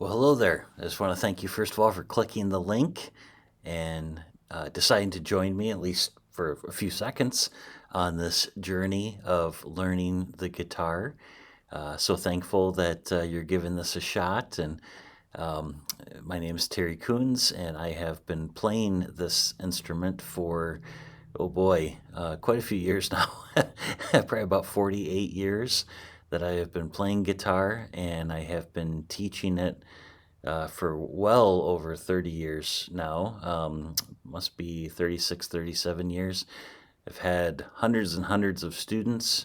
Well, hello there. I just want to thank you, first of all, for clicking the link and deciding to join me, at least for a few seconds, on this journey of learning the guitar. So thankful that you're giving this a shot. And um, my name is Terry Coons, and I have been playing this instrument for, oh boy, quite a few years now. Probably about 48 years that I have been playing guitar, and I have been teaching it for well over 30 years now. Must be 36, 37 years. I've had hundreds and hundreds of students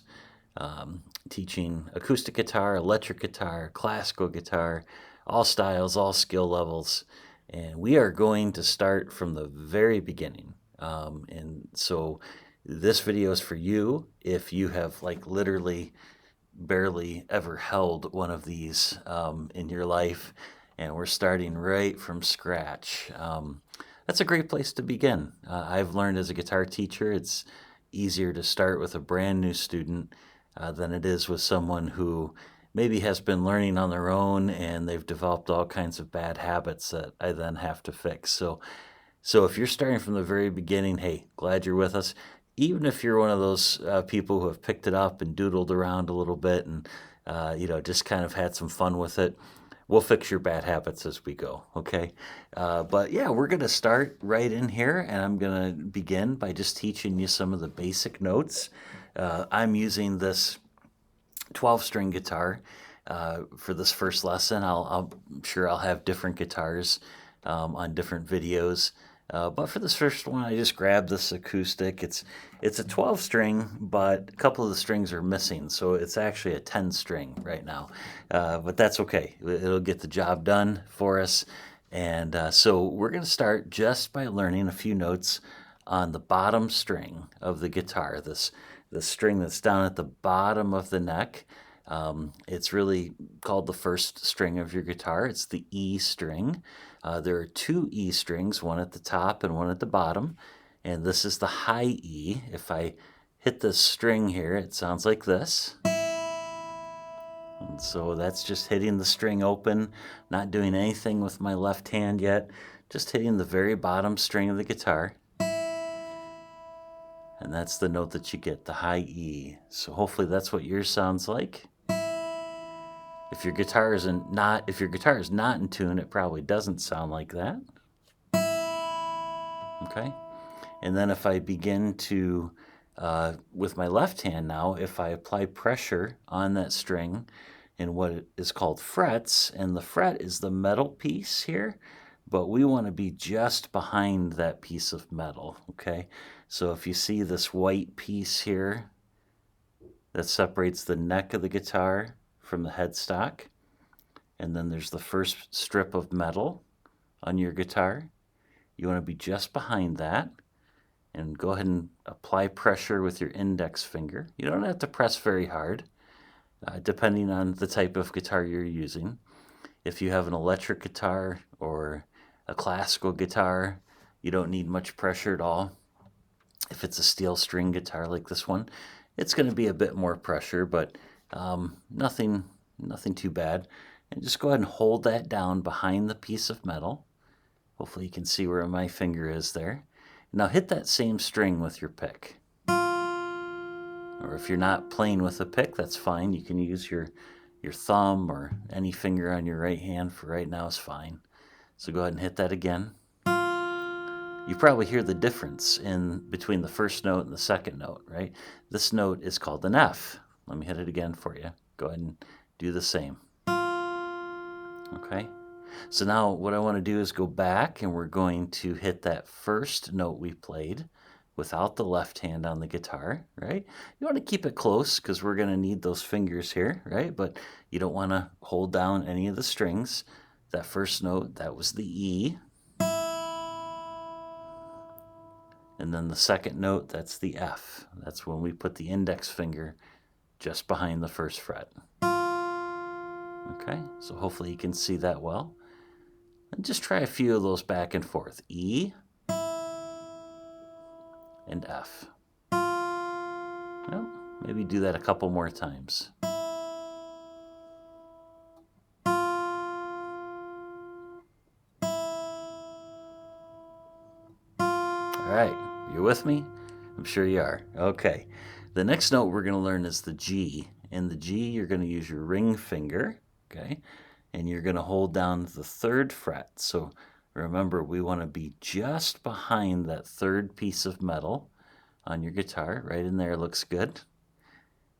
teaching acoustic guitar, electric guitar, classical guitar, all styles, all skill levels. And we are going to start from the very beginning. And so this video is for you if you have like literally barely ever held one of these in your life, and we're starting right from scratch. That's a great place to begin. I've learned as a guitar teacher, it's easier to start with a brand new student than it is with someone who maybe has been learning on their own and they've developed all kinds of bad habits that I then have to fix. So if you're starting from the very beginning, hey, glad you're with us. Even if you're one of those people who have picked it up and doodled around a little bit and just kind of had some fun with it, we'll fix your bad habits as we go. Okay, but yeah, we're gonna start right in here, and I'm gonna begin by just teaching you some of the basic notes. I'm using this 12-string guitar for this first lesson. I'm sure I'll have different guitars on different videos. But for this first one, I just grabbed this acoustic. It's a 12 string, but a couple of the strings are missing, so it's actually a 10 string right now. But that's okay. It'll get the job done for us. And so we're going to start just by learning a few notes on the bottom string of the guitar. The string that's down at the bottom of the neck. It's really called the first string of your guitar. It's the E string. There are two E strings, one at the top and one at the bottom, and this is the high E. If I hit this string here, it sounds like this. And so that's just hitting the string open, not doing anything with my left hand yet, just hitting the very bottom string of the guitar. And that's the note that you get, the high E. So hopefully that's what yours sounds like. If your guitar is not in tune, it probably doesn't sound like that. Okay? And then if I begin to, with my left hand now, if I apply pressure on that string in what is called frets, and the fret is the metal piece here, but we want to be just behind that piece of metal, okay? So if you see this white piece here that separates the neck of the guitar from the headstock, and then there's the first strip of metal on your guitar, you want to be just behind that. And go ahead and apply pressure with your index finger. You don't have to press very hard, depending on the type of guitar you're using. If you have an electric guitar or a classical guitar, you don't need much pressure at all. If it's a steel string guitar like this one, it's going to be a bit more pressure, but nothing too bad. And just go ahead and hold that down behind the piece of metal. Hopefully you can see where my finger is there. Now hit that same string with your pick. Or if you're not playing with a pick, that's fine. You can use your thumb or any finger on your right hand for right now is fine. So go ahead and hit that again. You probably hear the difference in between the first note and the second note, right? This note is called an F. Let me hit it again for you. Go ahead and do the same. Okay? So now what I want to do is go back, and we're going to hit that first note we played without the left hand on the guitar, right? You want to keep it close because we're going to need those fingers here, right? But you don't want to hold down any of the strings. That first note, that was the E. And then the second note, that's the F. That's when we put the index finger just behind the first fret. Okay, so hopefully you can see that well. And just try a few of those back and forth. E and F. Well, maybe do that a couple more times. All right, you with me? I'm sure you are. Okay. The next note we're going to learn is the G. In the G, you're going to use your ring finger, okay? And you're going to hold down the 3rd fret. So remember, we want to be just behind that 3rd piece of metal on your guitar. Right in there looks good.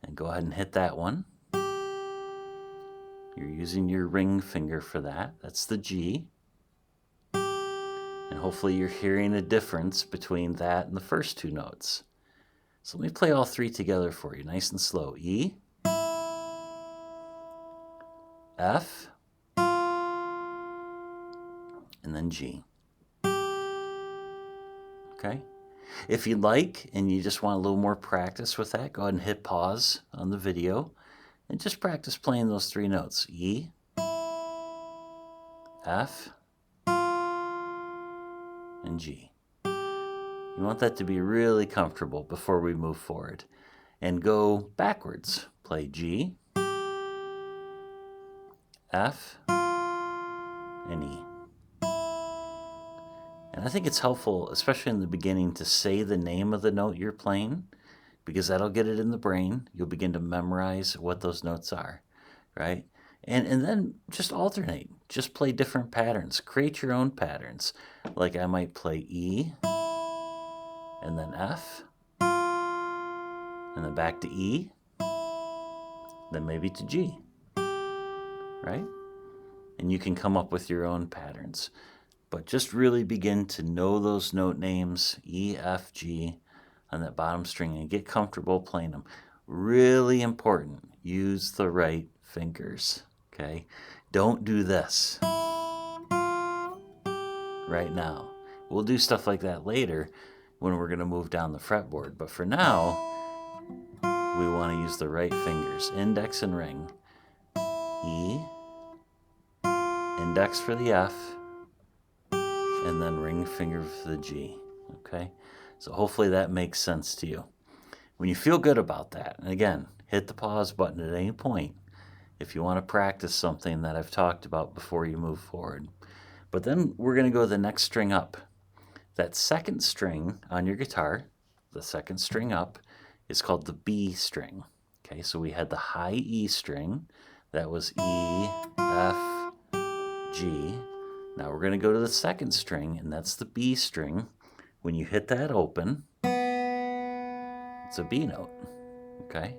And go ahead and hit that one. You're using your ring finger for that. That's the G. And hopefully you're hearing a difference between that and the first 2 notes. So let me play all 3 together for you, nice and slow. E, F, and then G. Okay? If you like and you just want a little more practice with that, go ahead and hit pause on the video and just practice playing those 3 notes. E, F, and G. You want that to be really comfortable before we move forward. And go backwards. Play G, F, and E. And I think it's helpful, especially in the beginning, to say the name of the note you're playing, because that'll get it in the brain. You'll begin to memorize what those notes are, right? And then just alternate. Just play different patterns. Create your own patterns. Like I might play E, and then F, and then back to E, then maybe to G, right? And you can come up with your own patterns. But just really begin to know those note names, E, F, G, on that bottom string, and get comfortable playing them. Really important, use the right fingers, okay? Don't do this right now. We'll do stuff like that later when we're going to move down the fretboard. But for now, we want to use the right fingers, index and ring. E, index for the F, and then ring finger for the G, okay? So hopefully that makes sense to you. When you feel good about that, and again, hit the pause button at any point if you want to practice something that I've talked about before you move forward. But then we're going to go the next string up. That 2nd string on your guitar, the 2nd string up, is called the B string. Okay, so we had the high E string. That was E, F, G. Now we're going to go to the 2nd string, and that's the B string. When you hit that open, it's a B note. Okay?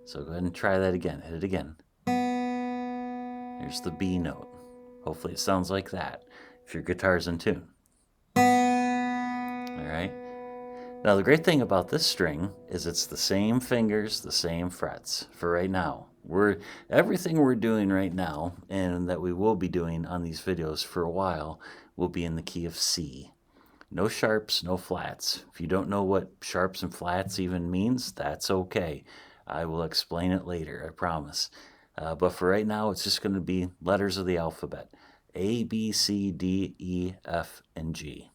So go ahead and try that again. Hit it again. There's the B note. Hopefully it sounds like that if your guitar's in tune. All right? Now the great thing about this string is it's the same fingers, the same frets for right now. Everything we're doing right now and that we will be doing on these videos for a while will be in the key of C. No sharps, no flats. If you don't know what sharps and flats even means, that's okay. I will explain it later, I promise. But for right now, it's just going to be letters of the alphabet. A, B, C, D, E, F, and G.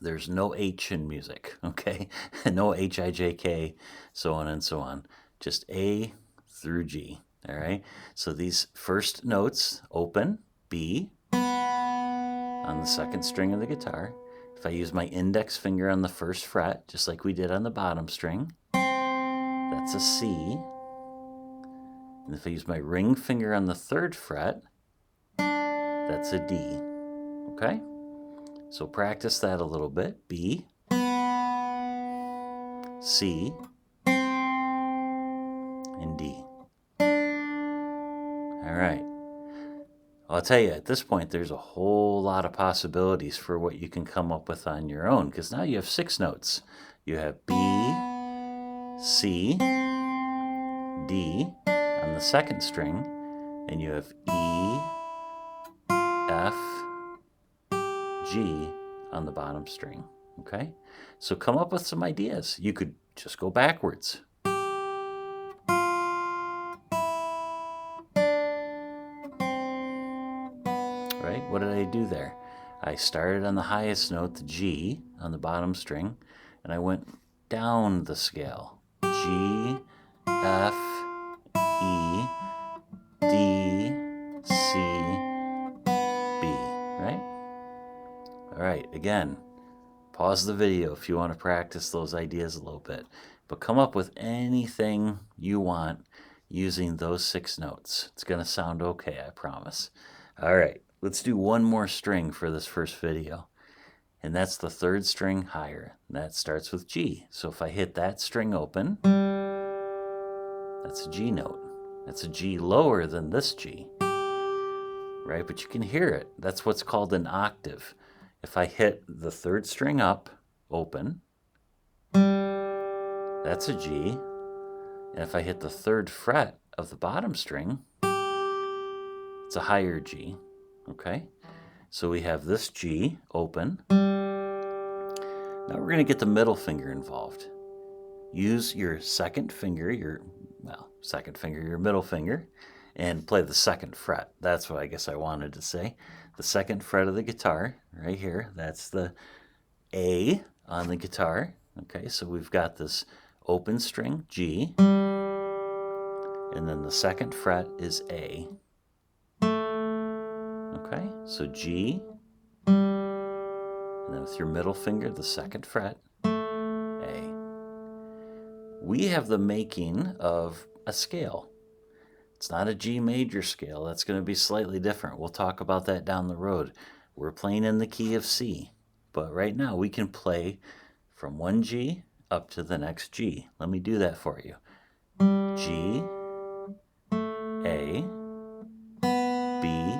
There's no H in music, okay? No H, I, J, K, so on and so on. Just A through G, all right? So these first notes open, B, on the 2nd string of the guitar. If I use my index finger on the 1st fret, just like we did on the bottom string, that's a C. And if I use my ring finger on the 3rd fret, that's a D. Okay? So practice that a little bit. B, C, and D. All right. I'll tell you, at this point, there's a whole lot of possibilities for what you can come up with on your own, because now you have 6 notes. You have B, C, D on the 2nd string, and you have E, F, G on the bottom string, okay? So come up with some ideas. You could just go backwards. Right? What did I do there? I started on the highest note, the G, on the bottom string, and I went down the scale. G, F, E, D, C, B, right? All right, again, Pause the video if you want to practice those ideas a little bit. But come up with anything you want using those 6 notes. It's going to sound okay, I promise. All right, let's do one more string for this first video. And that's the 3rd string higher. That starts with G. So if I hit that string open, that's a G note. That's a G lower than this G, right? But you can hear it. That's what's called an octave. If I hit the 3rd string up, open, that's a G. And if I hit the 3rd fret of the bottom string, it's a higher G, okay? So we have this G, open. Now we're going to get the middle finger involved. Use your second finger, your middle finger, and play the 2nd fret. That's what I guess I wanted to say. The 2nd fret of the guitar, right here, that's the A on the guitar. Okay, so we've got this open string, G, and then the 2nd fret is A. Okay, so G, and then with your middle finger, the 2nd fret, A. We have the making of a scale. It's not a G major scale. That's going to be slightly different. We'll talk about that down the road. We're playing in the key of C, but right now we can play from one G up to the next G. Let me do that for you. G, A, B,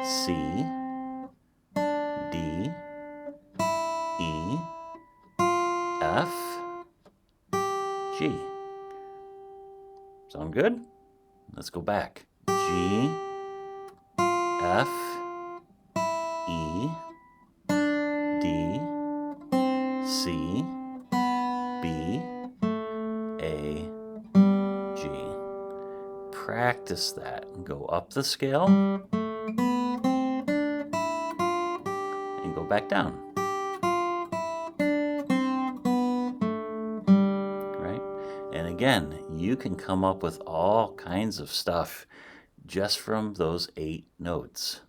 C, D, E, F, G. Sound good? Let's go back. G, F, E, D, C, B, A, G. Practice that. Go up the scale and go back down. Right? And again, you can come up with all kinds of stuff just from those 8 notes.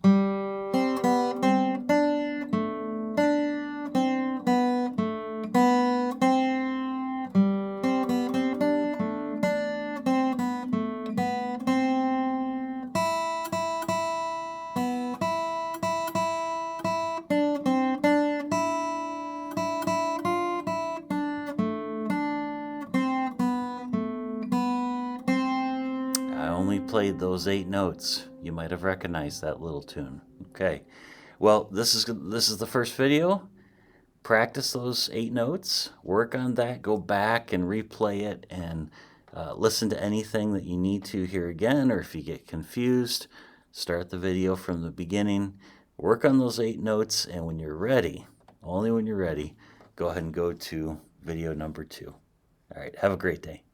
I only played those 8 notes. You might have recognized that little tune. Okay. Well, this is the first video. Practice those 8 notes. Work on that. Go back and replay it and listen to anything that you need to hear again, or if you get confused, start the video from the beginning. Work on those 8 notes, and when you're ready, only when you're ready, go ahead and go to video number 2. All right. Have a great day.